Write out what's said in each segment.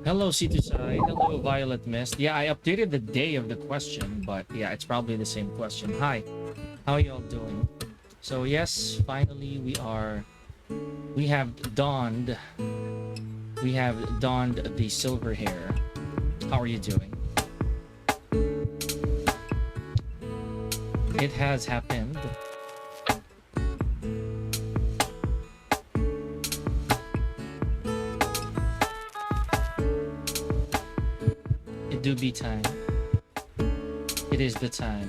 Hello, C2Side. Hello, Violet Mist. Yeah, I updated the day of the question, but yeah, it's probably the same question. Hi, how y'all doing? So yes, finally we have donned the silver hair. How are you doing? It has happened. It do be time. It is the time.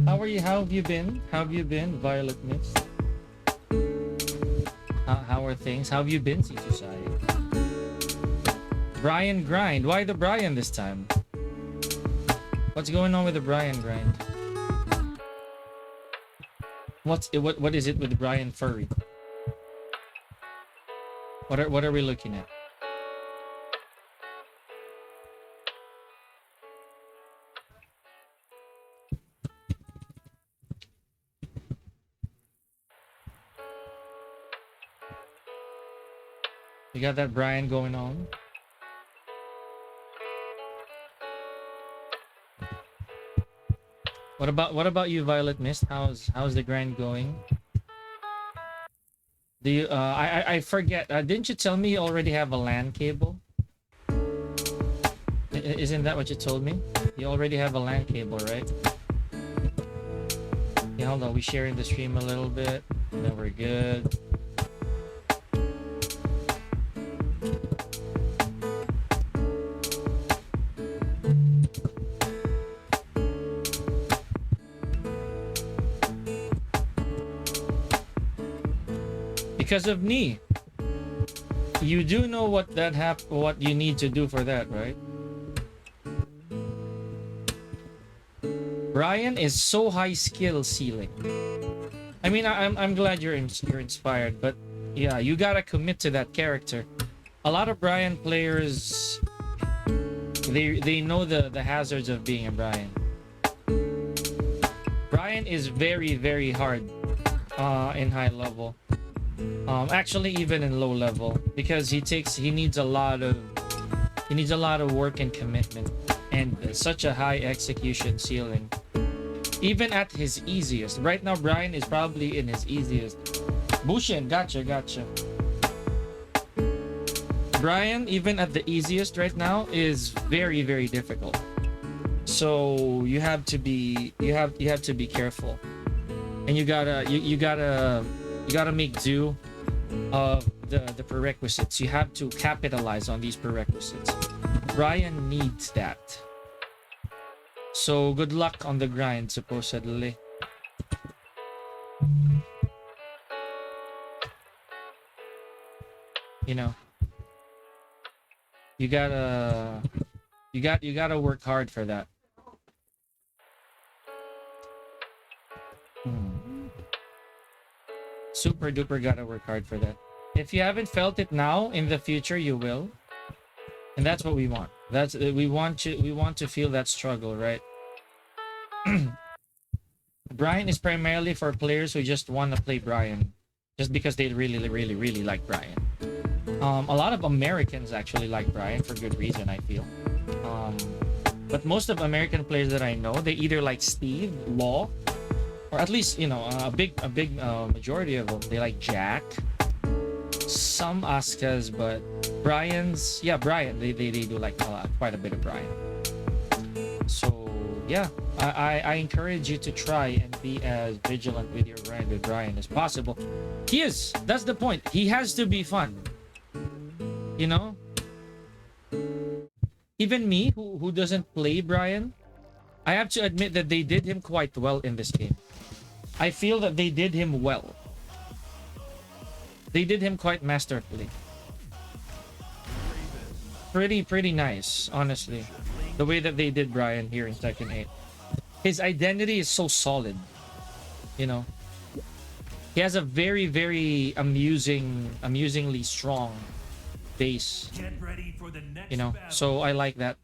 How are you? How have you been? How have you been, Violet Mist? How are things? How have you been, C2Side? Brian Grind. Why the Brian this time? What's going on with the Brian Grind? What is it with Brian Furry? What are we looking at? You got that Brian going on? What about you, Violet Mist? How's the grind going? Do you I forget. Didn't you tell me you already have a LAN cable? Isn't that what you told me? You already have a LAN cable, right? Yeah, hold on. We sharing the stream a little bit. And then we're good. Because of knee. You do know what what you need to do for that, right? Brian is so high skill ceiling. I mean, I'm glad you're inspired, but yeah, you gotta commit to that character. A lot of Brian players, they know the hazards of being a Brian. Brian is very, very hard in high level. Actually, even in low level, because he needs a lot of work and commitment, and such a high execution ceiling. Even at his easiest. Right now, Brian is probably in his easiest. Bushin, gotcha. Brian, even at the easiest right now, is very, very difficult. So you have to be careful, and you gotta make do of the prerequisites. You have to capitalize on these prerequisites. Brian needs that. So good luck on the grind, supposedly. You know, you gotta work hard for that. Super duper gotta work hard for that. If you haven't felt it now, in the future you will. And that's what we want. We want to feel that struggle, right? Brian is primarily for players who just want to play Brian, just because they really like Brian. A lot of Americans actually like Brian for good reason, I feel. But most of American players that I know, they either like Steve, Law, or at least a big majority of them. They like Jack, some Asukas, but Brian's, yeah, Brian. They do like quite a bit of Brian. So yeah, I encourage you to try and be as vigilant with your grind with Brian as possible. He is. That's the point. He has to be fun. You know? Even me, who doesn't play Brian, I have to admit that they did him quite well in this game. I feel that they did him well. They did him quite masterfully. Pretty nice, honestly. The way that they did Brian here in Tekken 8. His identity is so solid. You know? He has a very, very amusingly strong base. You know? So I like that.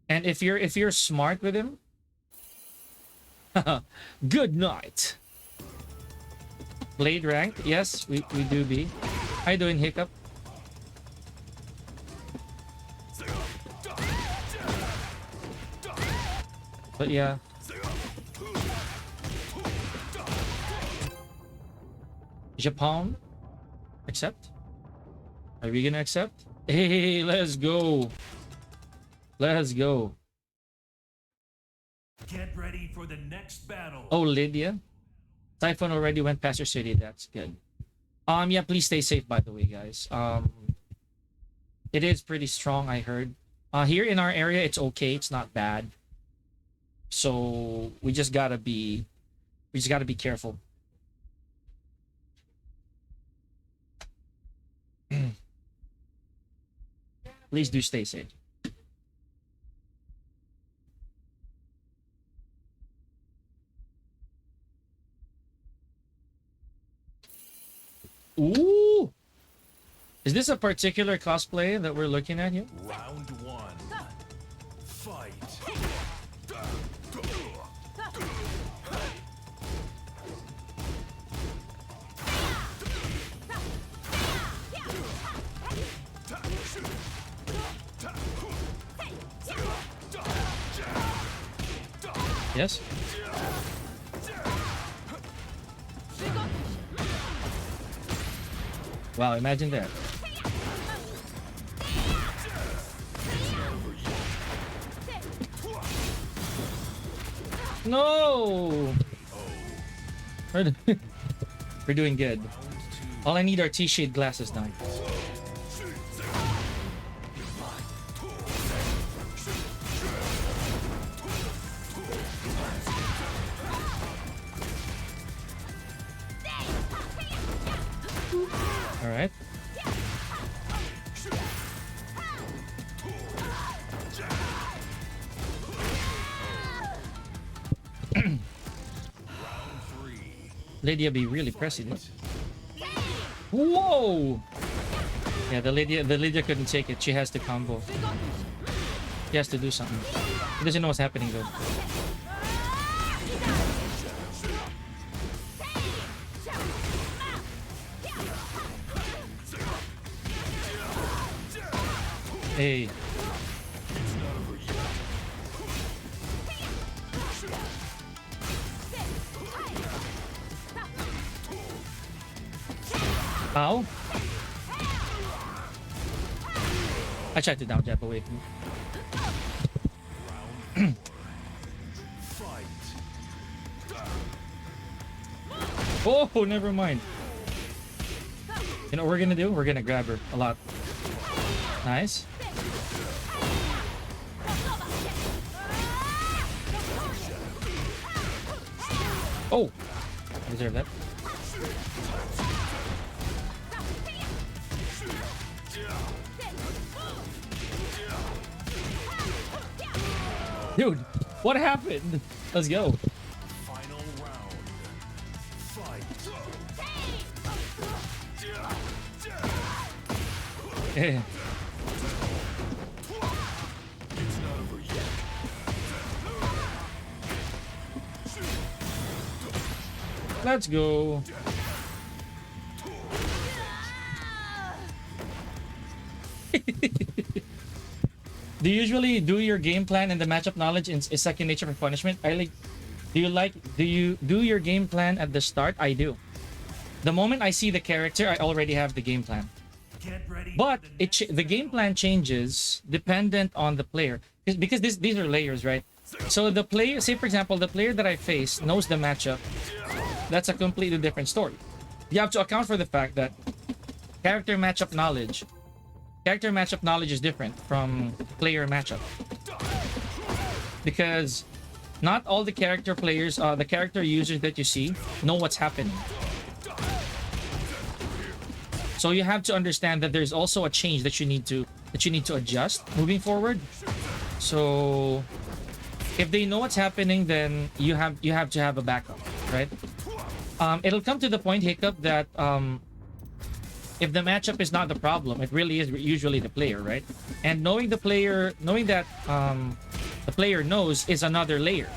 And if you're smart with him, good night. Blade ranked, yes, we do be. How you doing, Hiccup? But yeah. Japan? Accept? Are we gonna accept? Hey, let's go. Let's go. Get ready for the next battle. Oh, Lydia. Typhoon already went past your city. That's good. Yeah, please stay safe, by the way, guys. It is pretty strong, I heard. Here in our area, it's okay. It's not bad. So we just gotta be careful. Please do stay safe. Ooh! Is this a particular cosplay that we're looking at here? Round one. Fight. Yes? Wow, imagine that. No! We're doing good. All I need are T-shade glasses now. All right. Lydia be really pressing it. Whoa! Yeah, the Lydia couldn't take it. She has to combo. She has to do something. She doesn't know what's happening though. Hey. Ow. I tried to down jab away from you. Oh, never mind. You know what we're gonna do? We're gonna grab her a lot. Nice. Oh! I deserve that. Dude, what happened? Let's go. Final round. Fight. Yeah. It's not over yet. Let's go. Do you usually do your game plan and the matchup knowledge in second nature for punishment? Do you do your game plan at the start? I do. The moment I see the character, I already have the game plan. Get ready. But the game plan changes dependent on the player because these are layers, right? So the player, say for example, the player that I face knows the matchup. That's a completely different story. You have to account for the fact that character matchup knowledge is different from player matchup because not all the character players, the character users that you see know what's happening. So you have to understand that there's also a change that you need to adjust moving forward. So if they know what's happening, then you have to have a backup, right? It'll come to the point, Hiccup, that if the matchup is not the problem, it really is usually the player, right? And knowing that the player knows is another layer.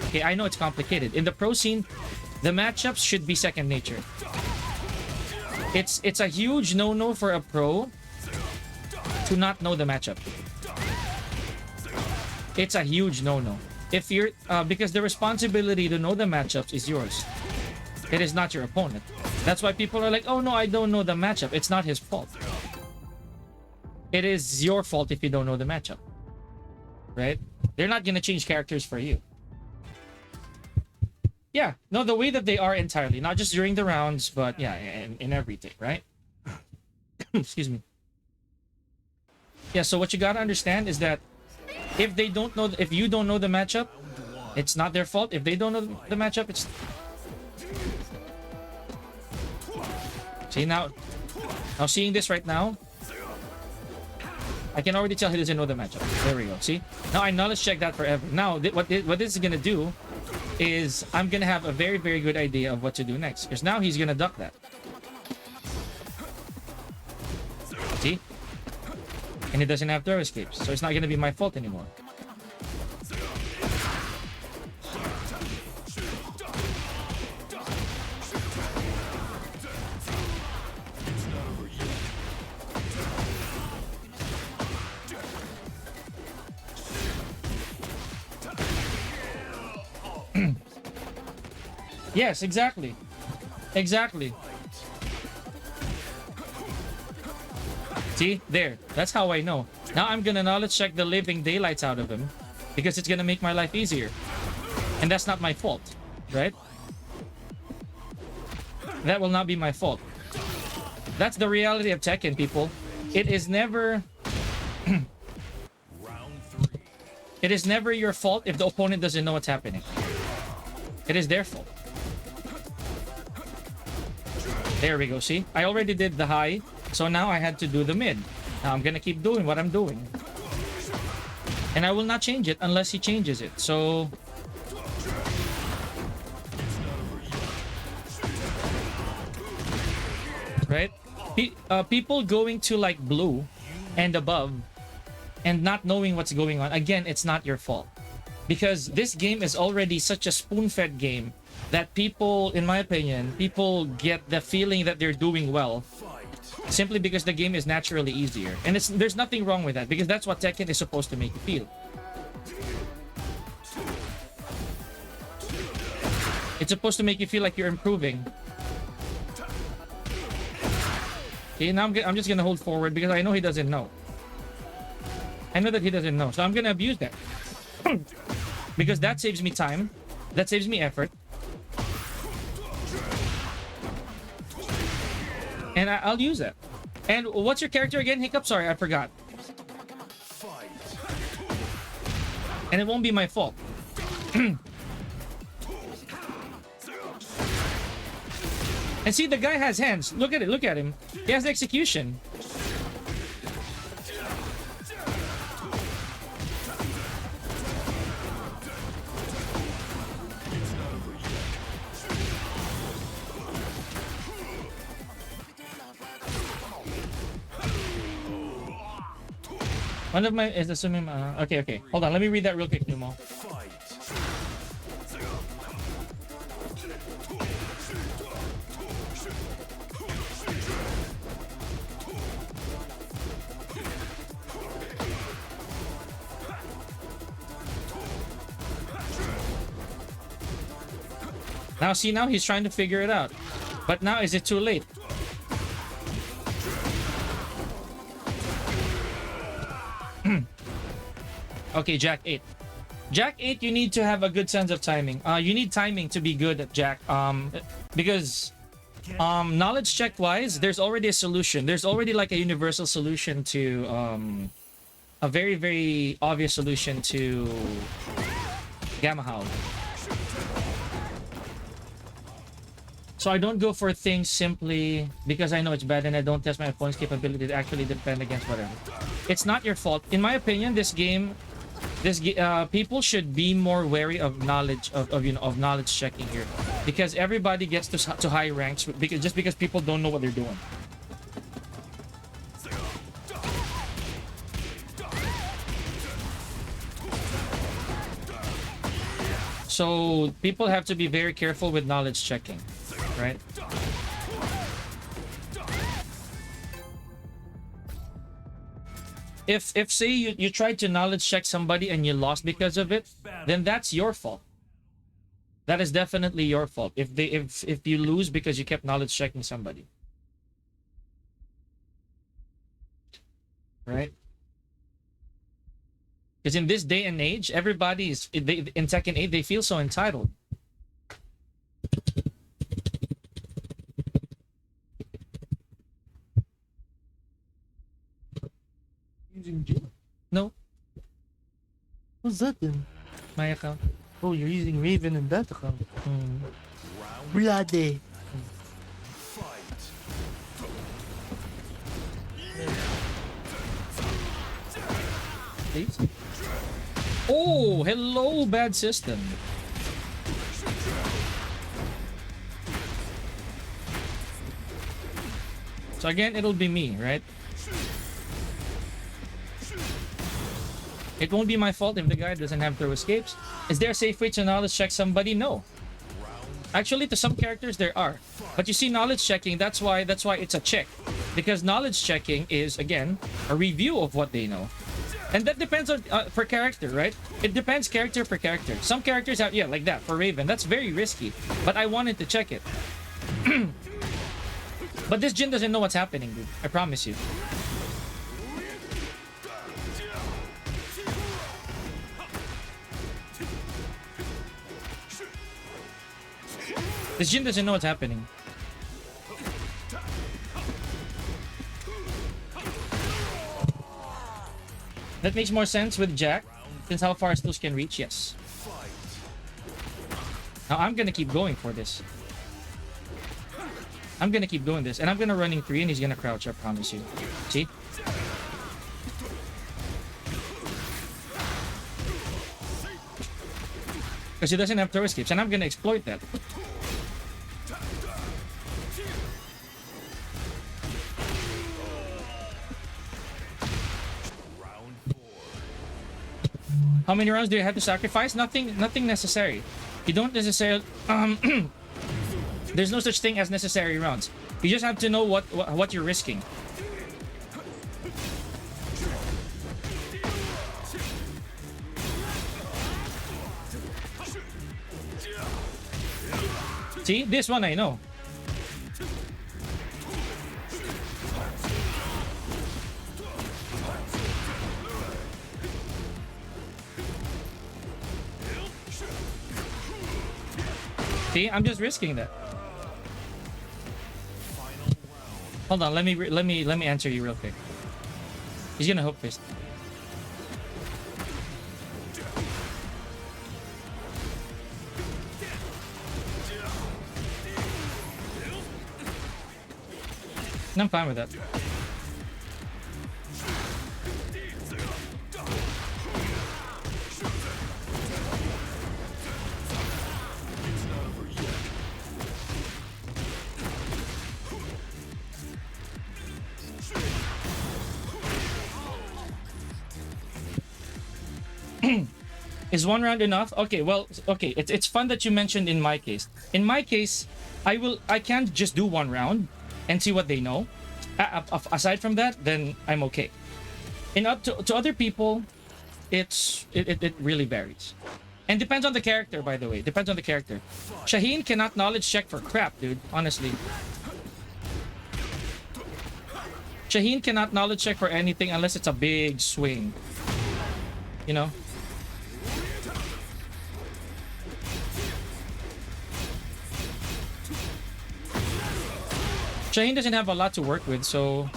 Okay, I know it's complicated. In the pro scene, the matchups should be second nature. It's a huge no-no for a pro to not know the matchup. It's a huge no-no. If you're because the responsibility to know the matchups is yours. It is not your opponent. That's why people are like, oh no, I don't know the matchup. It's not his fault. It is your fault if you don't know the matchup. Right? They're not gonna change characters for you. Yeah, no, the way that they are entirely, not just during the rounds, but yeah, in everything, right? Excuse me. Yeah, so what you gotta understand is that if you don't know the matchup, it's not their fault. If they don't know the matchup, it's... See, now seeing this right now, I can already tell he doesn't know the matchup. There we go. See? Now I knowledge check that forever. Now, what this is gonna do is I'm gonna have a very, very good idea of what to do next. Because now he's gonna duck that. See? And he doesn't have throw escapes. So it's not gonna be my fault anymore. Yes, exactly. Exactly. See? There. That's how I know. Now I'm gonna knowledge check the living daylights out of him because it's gonna make my life easier. And that's not my fault, right? That will not be my fault. That's the reality of Tekken, people. It is never... It is never your fault if the opponent doesn't know what's happening. It is their fault. There we go. See, I already did the high, so now I had to do the mid. Now I'm gonna keep doing what I'm doing, and I will not change it unless he changes it. So right, people going to like blue and above and not knowing what's going on, again, it's not your fault, because this game is already such a spoon-fed game that people, in my opinion, people get the feeling that they're doing well simply because the game is naturally easier, and there's nothing wrong with that, because that's what Tekken is supposed to make you feel. It's supposed to make you feel like you're improving. Okay, now I'm just gonna hold forward because I know he doesn't know. I know that he doesn't know, so I'm gonna abuse that. Because that saves me time, that saves me effort, and I'll use that. And what's your character again, Hiccup? Sorry, I forgot. And it won't be my fault. And see, the guy has hands. Look at it. Look at him. He has execution. One of my is assuming. Okay. Hold on. Let me read that real quick, Numo. Now, see, now he's trying to figure it out. But now, is it too late? Okay, Jack 8. Jack 8, you need to have a good sense of timing. You need timing to be good at Jack. Because knowledge check wise, there's already a solution. There's already like a universal solution to a very, very obvious solution to Gamma Howl. So I don't go for things simply because I know it's bad, and I don't test my opponent's capability to actually defend against whatever. It's not your fault. In my opinion, people should be more wary of knowledge of knowledge checking here, because everybody gets to high ranks because people don't know what they're doing. So people have to be very careful with knowledge checking. Right? If say you tried to knowledge check somebody and you lost because of it, then that's your fault. That is definitely your fault. If you lose because you kept knowledge checking somebody. Right? Because in this day and age, everybody is in Tekken 8, they feel so entitled. Using G? No, What's that then? my account. Oh, you're using Raven in that account. Bloody. Please. Oh, hello, bad system. So again, it'll be me, right? It won't be my fault if the guy doesn't have throw escapes. Is there a safe way to knowledge check somebody? No. Actually, to some characters there are. But you see, knowledge checking, that's why it's a check. Because knowledge checking is, again, a review of what they know. And that depends on per character, right? It depends character per character. Some characters have, yeah, like that, for Raven. That's very risky. But I wanted to check it. But this Jin doesn't know what's happening, dude. I promise you. This Jin doesn't know what's happening. That makes more sense with Jack, since how far Stus can reach, yes. Now I'm gonna keep going for this. I'm gonna keep doing this, and I'm gonna running 3, and he's gonna crouch. I promise you. See? Because he doesn't have throw escapes, and I'm gonna exploit that. How many rounds do you have to sacrifice? Nothing necessary. You don't necessarily there's no such thing as necessary rounds. You just have to know what you're risking. See, this one I know. See, I'm just risking that. Hold on, let me answer you real quick. He's gonna hook fist. And I'm fine with that. Is 1 round enough? Okay, well, okay. It's fun that you mentioned in my case. In my case, I can't just do 1 round and see what they know. Aside from that, then I'm okay. And up to other people, it really varies. And depends on the character, by the way. Depends on the character. Shaheen cannot knowledge check for crap, dude. Honestly. Shaheen cannot knowledge check for anything unless it's a big swing. You know? Shaheen doesn't have a lot to work with, so...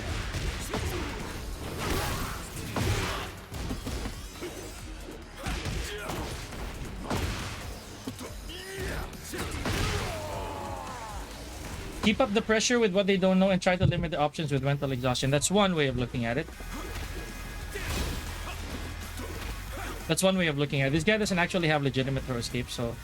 Keep up the pressure with what they don't know and try to limit the options with mental exhaustion. That's one way of looking at it. That's one way of looking at it. This guy doesn't actually have legitimate throw escape, so...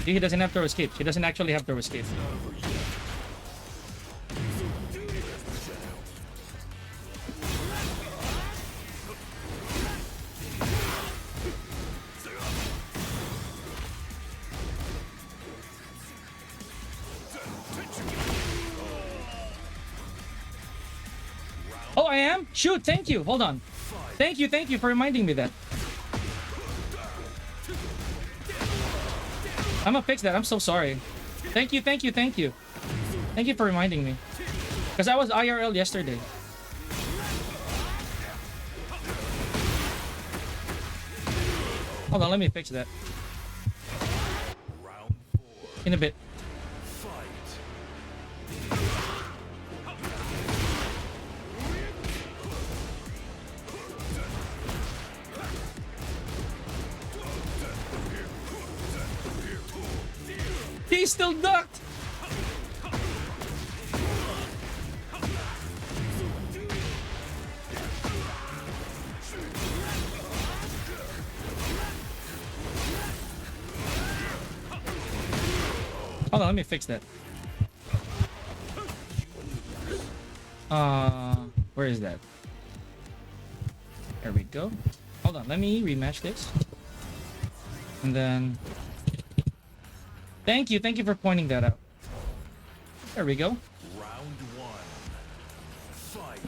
He doesn't have throw escape. He doesn't actually have throw escape. Oh, I am? Shoot, thank you. Hold on. Thank you for reminding me that. I'm gonna fix that. I'm so sorry. Thank you. Thank you for reminding me. Because I was IRL yesterday. Hold on, let me fix that. In a bit. He still ducked! Hold on, let me fix that. Where is that? There we go. Hold on, let me rematch this. And then... Thank you for pointing that out. There we go. Round 1. Fight.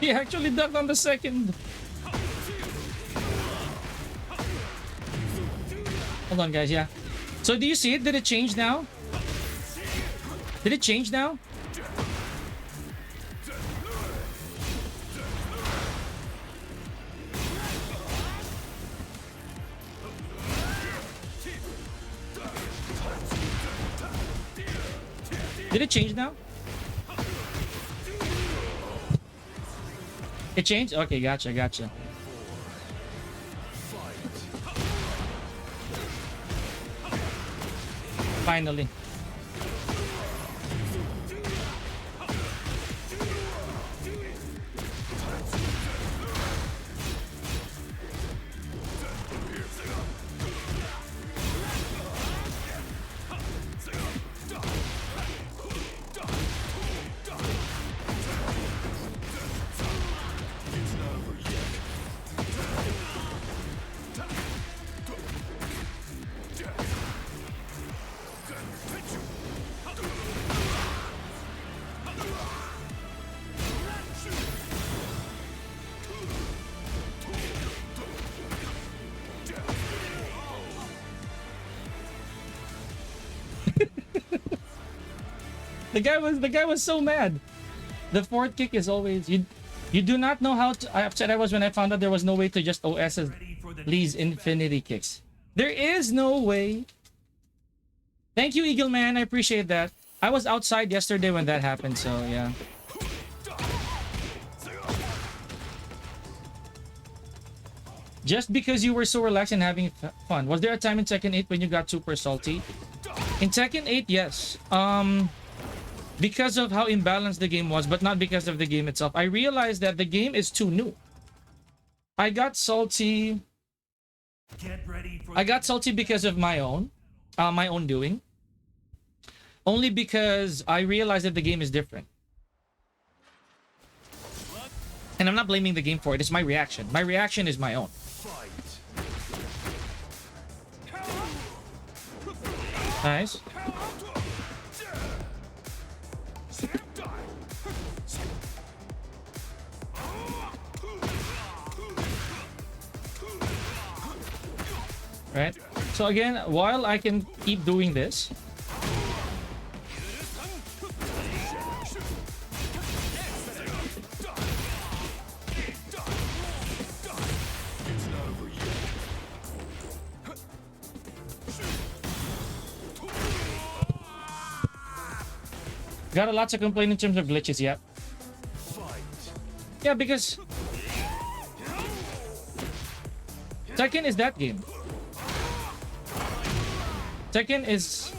He actually ducked on the second. Hold on, guys. Yeah. So do you see it? Did it change now? Did it change now? Did it change now? It changed? Okay, gotcha, gotcha. Finally. The guy was so mad. The fourth kick is always you do not know how upset I was when I found out there was no way to just OS Lee's infinity kicks. There is no way. Thank you, Eagle Man. I appreciate that. I was outside yesterday when that happened, so yeah. Just because you were so relaxed and having fun. Was there a time in Tekken 8 when you got super salty? In Tekken 8, yes. Because of how imbalanced the game was, but not because of the game itself. I realized that the game is too new. I got salty. I got salty because of my own doing. Only because I realized that the game is different. And I'm not blaming the game for it. It's my reaction. My reaction is my own. Nice. Right? So again, while I can keep doing this, got a lot to complain in terms of glitches, yeah. Yeah, because Tekken is that game. Tekken is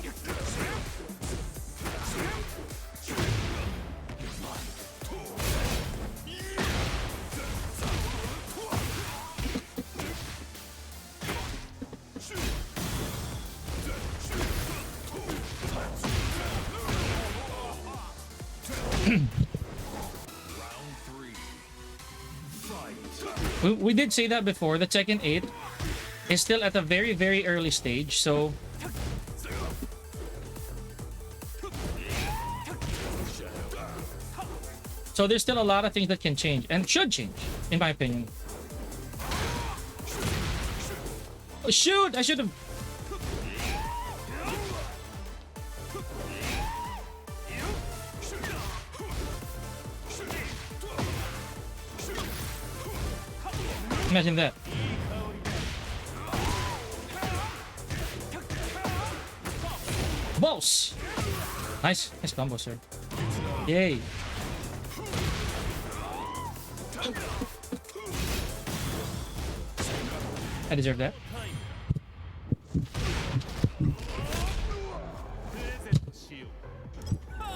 we did say that before. The Tekken 8 is still at a very, very early stage, so there's still a lot of things that can change and should change, in my opinion. Oh, shoot! I should have. Imagine that. Boss! Nice combo, sir. Yay. I deserve that.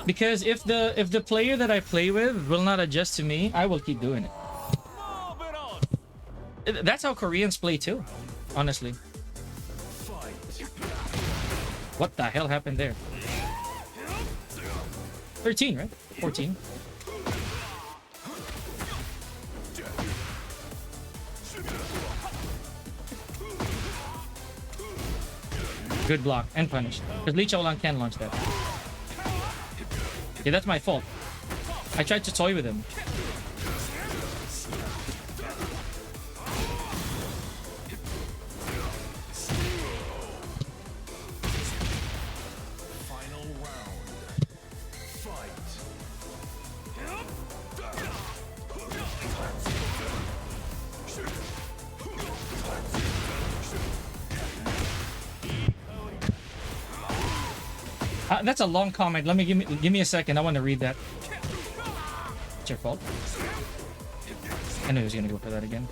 Because if the player that I play with will not adjust to me, I will keep doing it. That's how Koreans play too, honestly. What the hell happened there? 13, right? 14. Good block and punish. Because Lee Chaolan can launch that. Yeah, that's my fault. I tried to toy with him. That's a long comment. Give me a second. I want to read that. It's your fault. I knew he was gonna go for that again.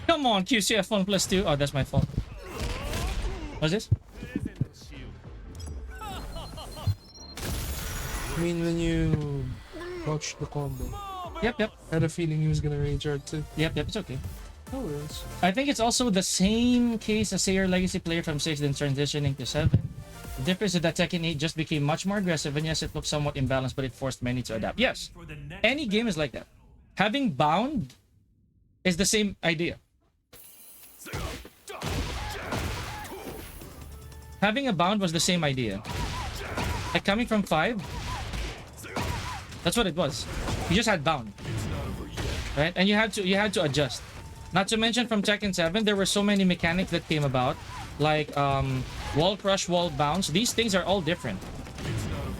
Come on, QCF 1 plus 2. Oh, that's my fault. What's this? I mean, when you watched the combo, Yep. I had a feeling he was gonna rage art too. Yep, it's okay. No worries. I think it's also the same case as say your legacy player from 6 then transitioning to 7. The difference is that Tekken 8 just became much more aggressive, and yes, it looks somewhat imbalanced, but it forced many to adapt. Yes, any game is like that. Having bound is the same idea. Having a bound was the same idea. Like coming from 5, that's what it was. You just had bound, right? And you had to adjust. Not to mention from Tekken 7, there were so many mechanics that came about, like wall crush, wall bounce. These things are all different.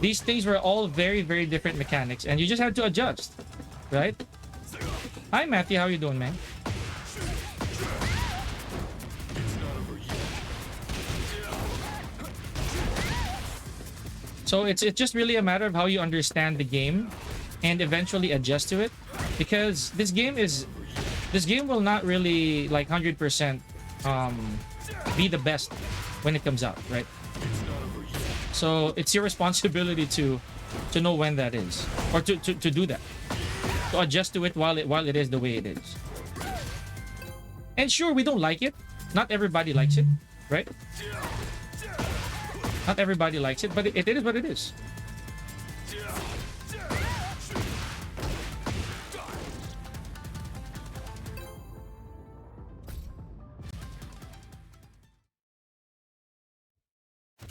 These things were all very, very different mechanics, and you just had to adjust, right? Hi, Matthew. How you doing, man? So it's just really a matter of how you understand the game and eventually adjust to it, because this game will not really like 100% be the best when it comes out, right? So it's your responsibility to know when that is, or to do that, to adjust to it while it is the way it is. And sure, we don't like it. Not everybody likes it, right? Not everybody likes it, but it is what it is.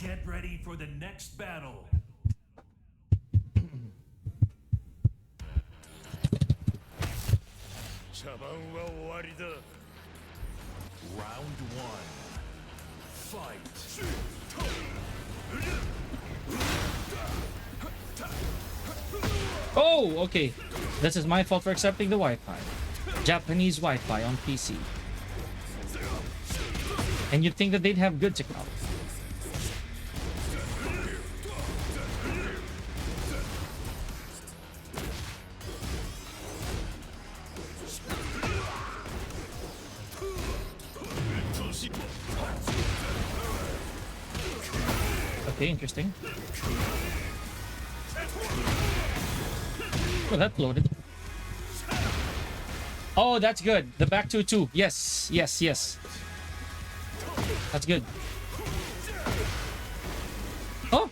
Get ready for the next battle. Round 1. Fight. Oh, okay. This is my fault for accepting the Wi-Fi. Japanese Wi-Fi on PC. And you'd think that they'd have good technology. Okay, interesting. Oh, that loaded. Oh, that's good. The back 2-2. Yes. That's good. Oh!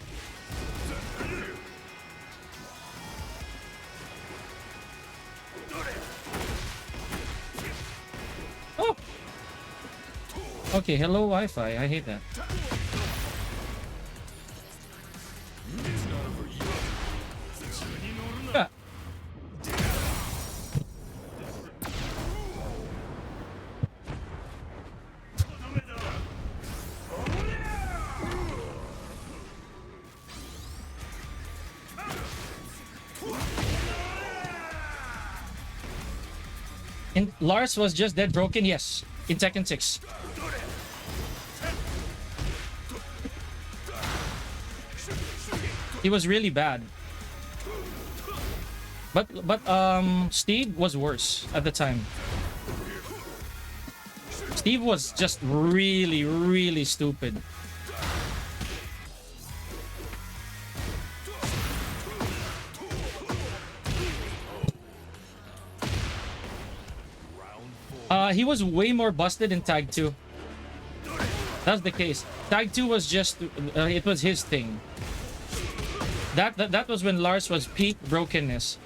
Oh! Okay, hello Wi-Fi. I hate that. Ah. And Lars was just dead broken, yes, in Tekken 6. He was really bad. But Steve was worse at the time. Steve was just really, really stupid. He was way more busted in Tag 2. That's the case. Tag 2 was just, it was his thing. That was when Lars was peak brokenness.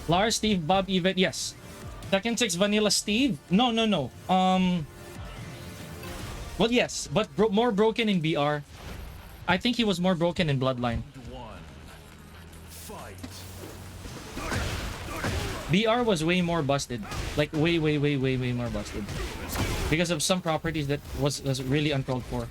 Lars, Steve, Bob, Even, yes. Tekken 6 Vanilla Steve? No, no, no. Well, yes, but more broken in BR. I think he was more broken in Bloodline. One. Fight. BR was way more busted. Like, way more busted. Because of some properties that was really uncalled for.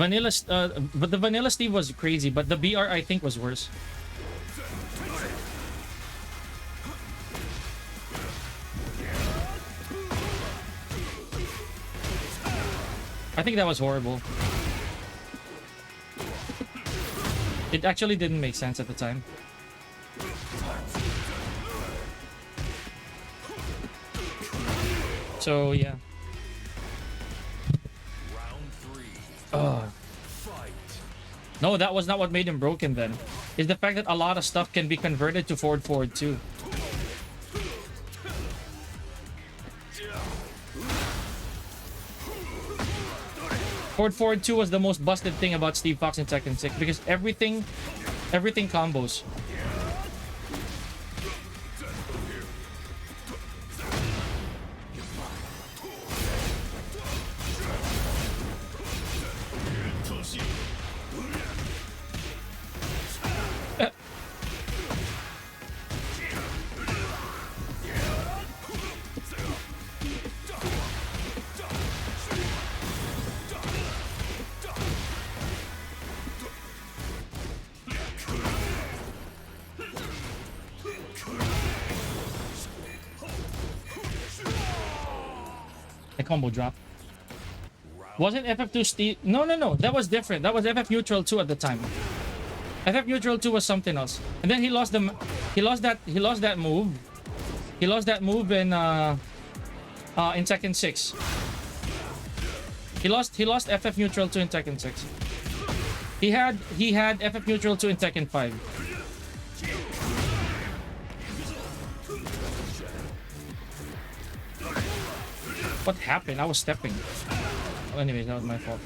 But the Vanilla Steve was crazy, but the BR I think was worse. I think that was horrible. It actually didn't make sense at the time. So yeah. No, that was not what made him broken then. Is the fact that a lot of stuff can be converted to forward too. Forward 2 was the most busted thing about Steve Fox in Tekken 6 because everything combos. Combo drop. Wasn't FF2 Steve? No. That was different. That was FF Neutral 2 at the time. FF Neutral 2 was something else. And then he lost that move. He lost that move in Tekken 6. He lost FF Neutral 2 in Tekken 6. He had FF Neutral 2 in Tekken 5. What happened? I was stepping. Well, anyways, that was my fault.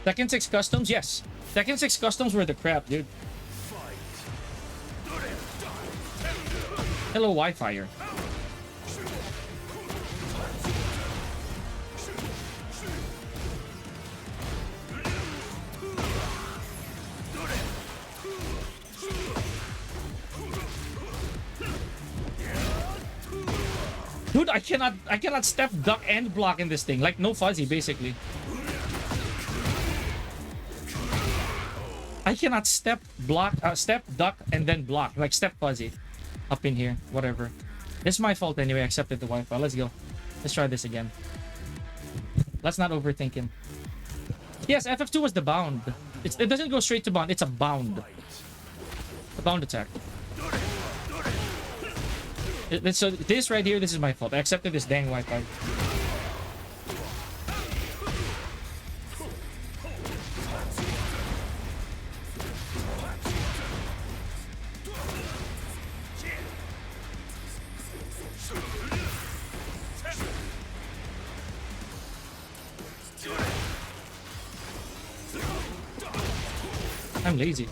Tekken 6 customs? Yes. Tekken 6 customs were the crap, dude. Hello, Wi-Fi. Dude, I cannot step, duck, and block in this thing. Like, no fuzzy, basically. I cannot step, block, step, duck, and then block. Like, step fuzzy. Up in here. Whatever. This is my fault anyway. I accepted the Wi-Fi. Let's go. Let's try this again. Let's not overthink it. Yes, FF2 was the bound. It doesn't go straight to bound. It's a bound. A bound attack. So this right here, this is my fault. I accepted this dang Wi-Fi. I'm lazy.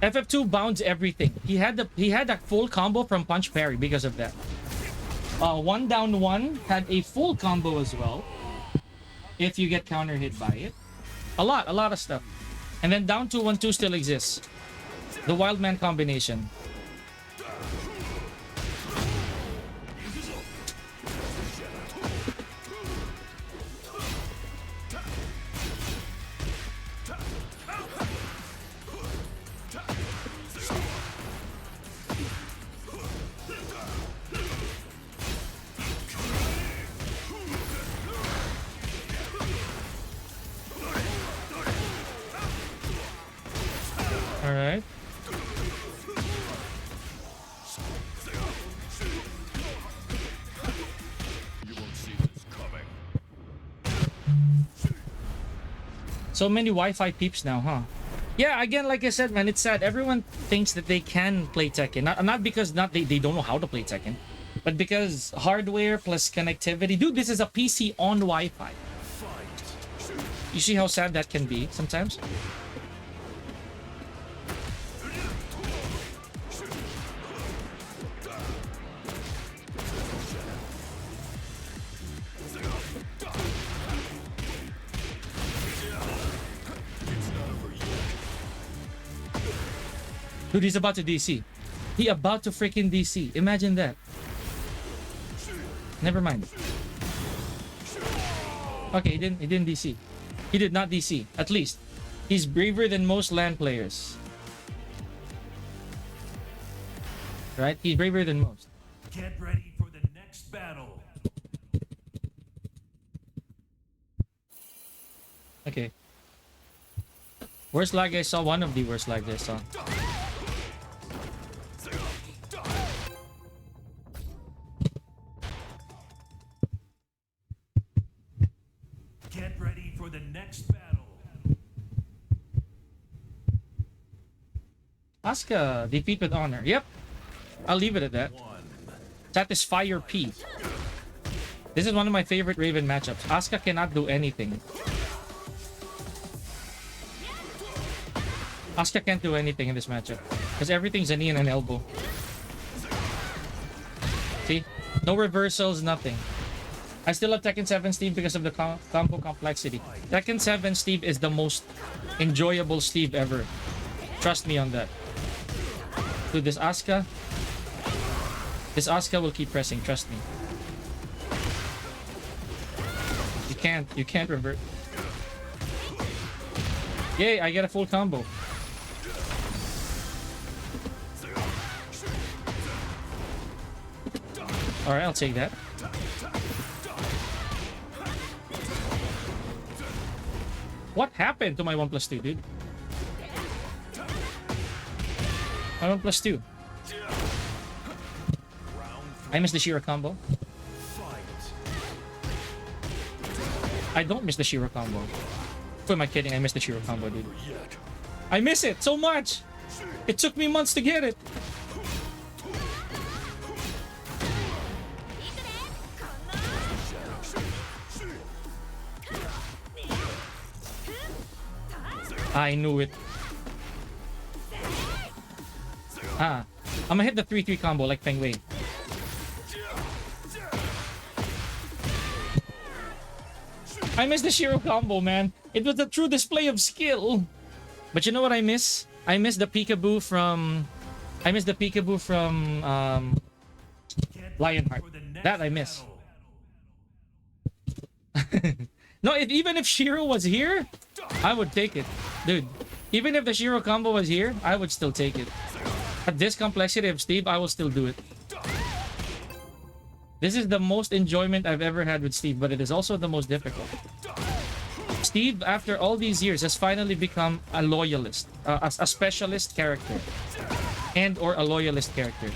FF2 bounds everything. He had that full combo from punch parry because of that. One down one had a full combo as well. If you get counter hit by it, a lot of stuff. And then down 2-1-2 still exists. The Wild Man combination. So many Wi-Fi peeps now, huh? Yeah, again, like I said, man, it's sad. Everyone thinks that they can play Tekken. Not because they don't know how to play Tekken, but because hardware plus connectivity. Dude, this is a PC on Wi-Fi. You see how sad that can be sometimes? Dude, he's about to DC. He about to freaking DC. Imagine that. Never mind. Okay, he didn't DC. He did not DC. At least. He's braver than most LAN players. Right? He's braver than most. Get ready for the next battle. Okay. Worst lag I saw. One of the worst lags I saw. Get ready for the next battle. Asuka, defeat with honor. Yep. I'll leave it at that. Satisfyer P. This is one of my favorite Raven matchups. Asuka cannot do anything. Asuka can't do anything in this matchup. Because everything's a knee and an elbow. See? No reversals, nothing. I still love Tekken 7 Steve because of the combo complexity. Tekken 7 Steve is the most enjoyable Steve ever. Trust me on that. Dude, this Asuka will keep pressing, trust me. You can't revert. Yay, I get a full combo. Alright, I'll take that. What happened to my 1+2, dude? My 1+2. I missed the Shira combo. I don't miss the Shira combo. Who am I kidding? I missed the Shira combo, dude. I miss it so much! It took me months to get it! I knew it. I'm gonna hit the 3-3 combo like Feng Wei. I missed the Shiro combo, man. It was a true display of skill. But you know what I miss? I miss the peekaboo from... Lionheart. That I miss. No, even if Shiro was here, I would take it. Dude, even if the Shiro combo was here, I would still take it. At this complexity of Steve, I will still do it. This is the most enjoyment I've ever had with Steve, but it is also the most difficult. Steve, after all these years, has finally become a loyalist, a specialist character, and or a loyalist character.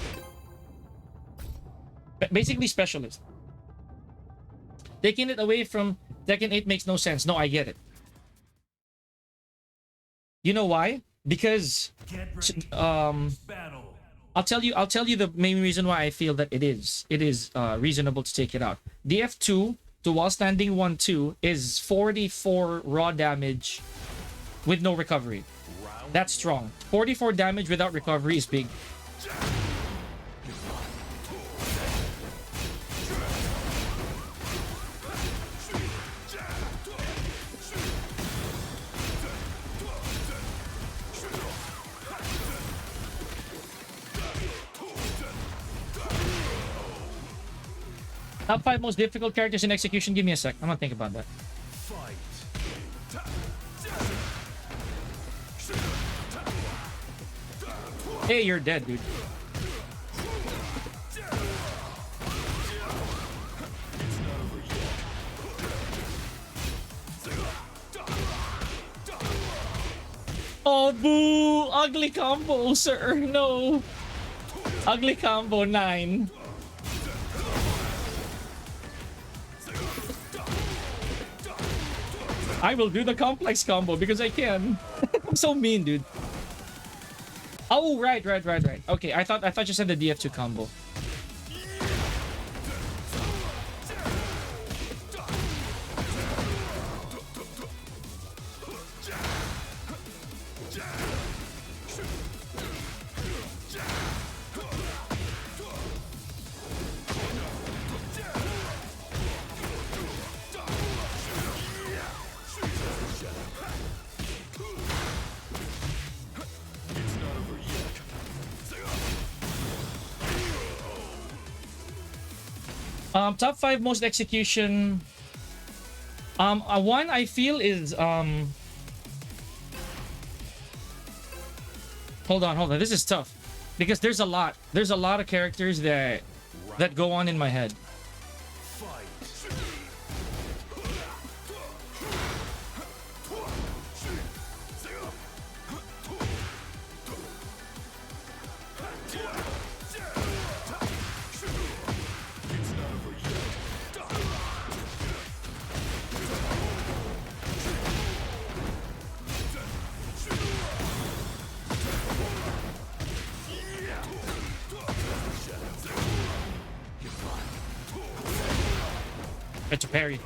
Basically, specialist. Taking it away from Tekken 8 makes no sense. No, I get it. You know why? Because I'll tell you the main reason why I feel that it is reasonable to take it out. DF2 to while standing 1-2 is 44 raw damage with no recovery. That's strong. 44 damage without recovery is big. Top 5 most difficult characters in execution. Give me a sec. I'm gonna think about that. Hey, you're dead, dude. Oh, boo! Ugly combo, sir. No. Ugly combo 9. I will do the complex combo because I can. I'm so mean, dude. Oh, right. Okay, I thought you said the DF2 combo. Top 5 most execution. One I feel is hold on. This is tough because there's a lot of characters that go on in my head. It's a parry.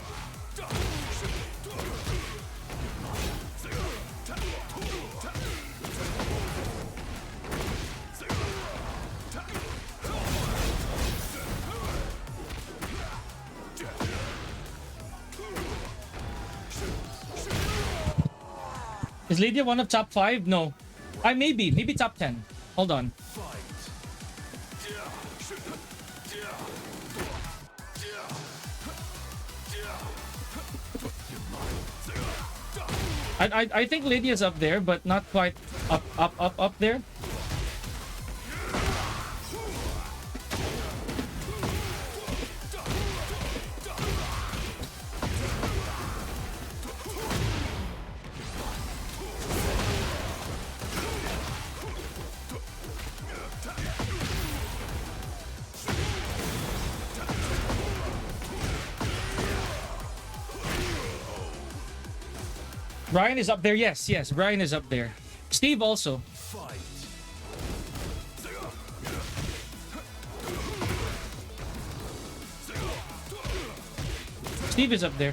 Is Lydia one of top 5? No. Maybe top 10. Hold on. I think Lydia's up there, but not quite up there. Brian is up there. Yes, Brian is up there. Steve also. Steve is up there.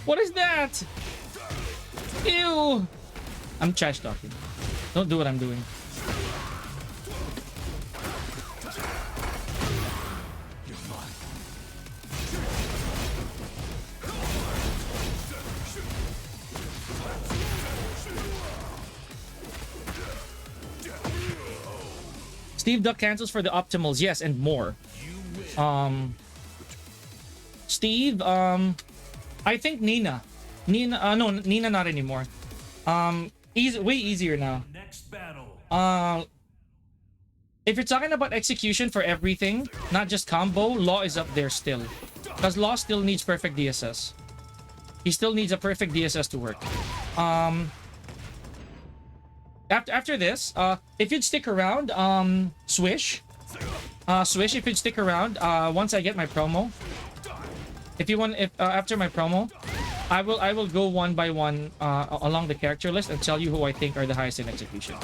What is that? Ew. I'm trash talking. Don't do what I'm doing. Steve Duck cancels for the optimals, yes, and more. Steve, I think Nina. No, Nina not anymore. Way easier now. Next battle. If you're talking about execution for everything, not just combo, Law is up there still. Because Law still needs perfect DSS. He still needs a perfect DSS to work. After this, if you'd stick around, Swish. Swish, if you'd stick around, once I get my promo. After my promo, I will go one by one along the character list and tell you who I think are the highest in execution.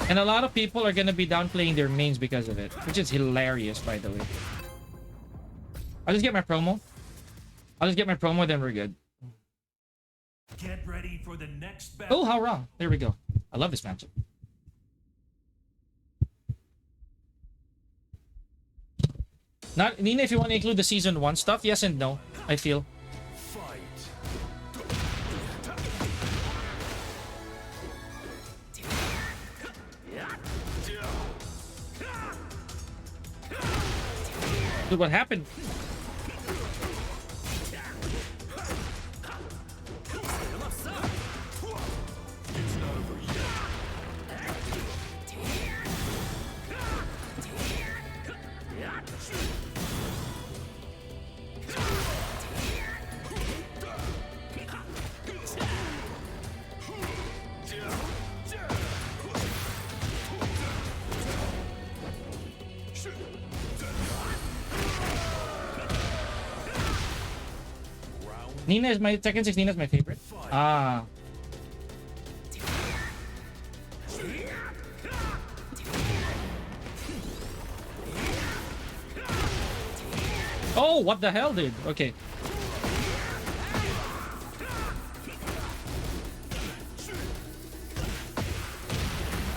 And a lot of people are gonna be downplaying their mains because of it, which is hilarious, by the way. I'll just get my promo. Then we're good. Get ready for the next battle. Oh, how wrong. There we go. I love this matchup. Not Nina, if you want to include the season 1 stuff, yes and no, I feel. Dude, what happened? Nina is my Tekken 6. Nina's my favorite. Ah. Oh, what the hell, dude? Okay.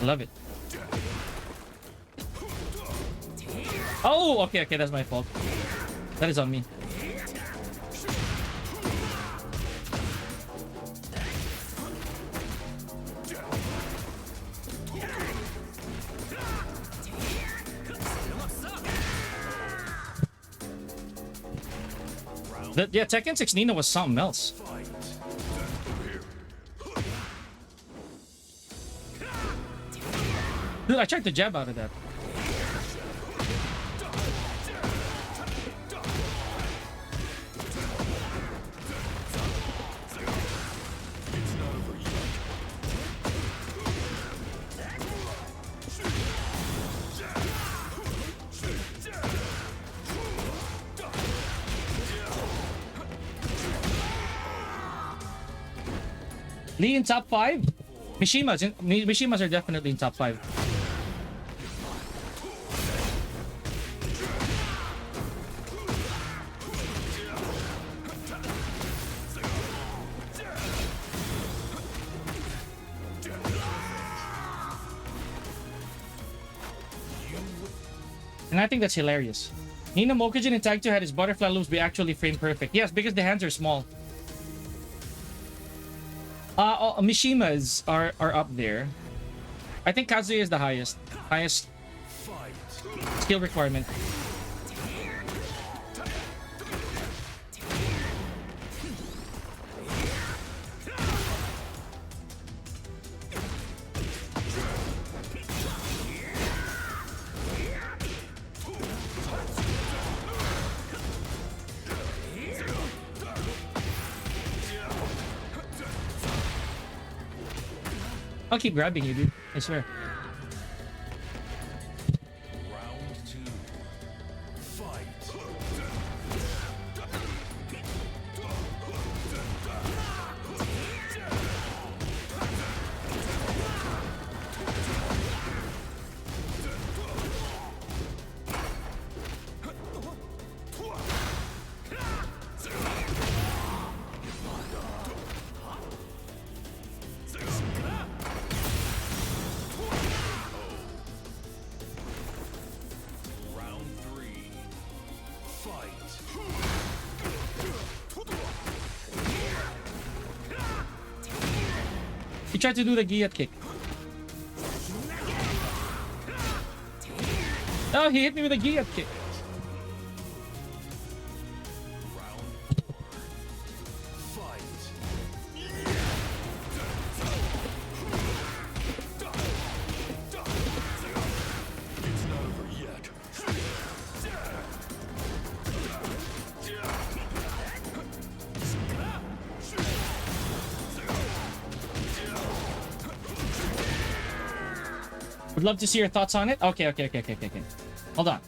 I love it. Oh, okay, that's my fault. That is on me. Yeah, Tekken 6 Nina was something else. Dude, I tried to jab out of that. Lee in top 5? Mishimas are definitely in top 5. And I think that's hilarious. Nina Mokujin in Tag 2 had his butterfly loops be actually frame perfect. Yes, because the hands are small. Mishimas are up there. I think Kazuya is the highest skill requirement. I'll keep grabbing you, dude. I swear. Round 2. Fight. He tried to do the G.o.D kick. Oh, he hit me with a G.o.D kick. Would love to see your thoughts on it. Okay. Hold on.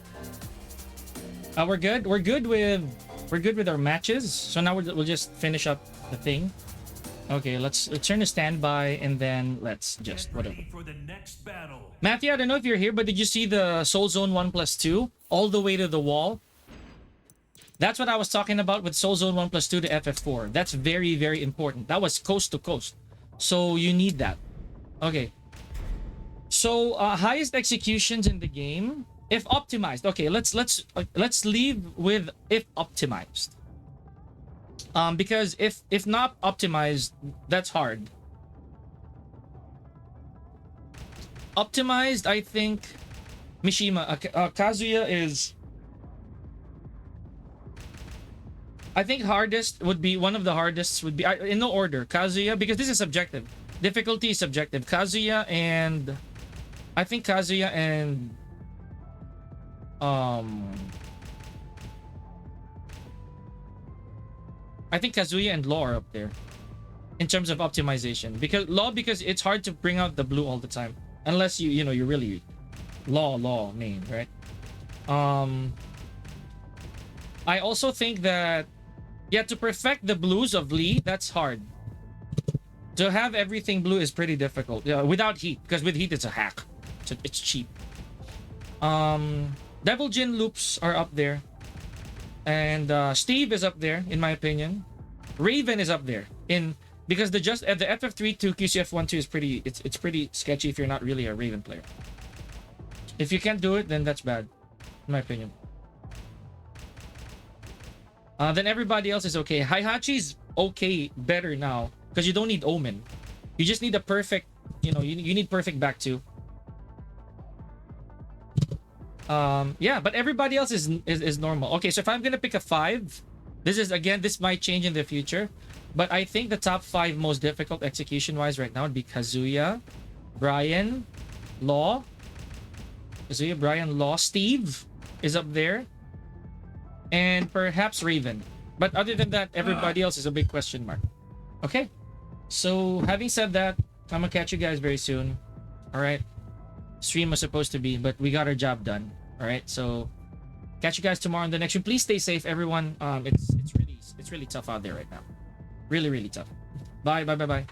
We're good. We're good with our matches. So now we'll just finish up the thing. Okay, let's turn to standby and then let's just whatever. For the next battle. Matthew, I don't know if you're here, but did you see the Soul Zone 1+2 all the way to the wall? That's what I was talking about with Soul Zone 1+2 to FF4. That's very, very important. That was coast to coast. So you need that. Okay. So highest executions in the game, if optimized. Okay, let's leave with if optimized. Because if not optimized, that's hard. Optimized, I think Mishima, Kazuya is. I think hardest would be one of the hardest would be in no order Kazuya, because this is subjective. Difficulty is subjective. Kazuya and I think Kazuya and I think Kazuya and Law are up there in terms of optimization, because it's hard to bring out the blue all the time unless you know you're really Law main, right? I also think that Yeah, to perfect the blues of Lee, that's hard. To have everything blue is pretty difficult. Yeah, without heat, because with heat it's a hack. It's cheap. Devil Jin loops are up there, and Steve is up there in my opinion. Raven is up there in because the FF3 to QCF12 is pretty. It's pretty sketchy if you're not really a Raven player. If you can't do it, then that's bad, in my opinion. Then everybody else is okay. Heihachi's okay, better now because you don't need Omen. You just need a perfect. You know, you need perfect back too. Yeah, but everybody else is normal. Okay, so if I'm gonna pick a 5, this might change in the future, but I think the top 5 most difficult execution wise right now would be Kazuya, Brian, Law. Kazuya, Brian, Law, Steve is up there, and perhaps Raven. But other than that, everybody else is a big question mark. Okay, so having said that, I'm gonna catch you guys very soon. All right. Stream was supposed to be, but we got our job done. All right, so catch you guys tomorrow in the next stream. Please stay safe, everyone. It's really tough out there right now. Really tough. Bye.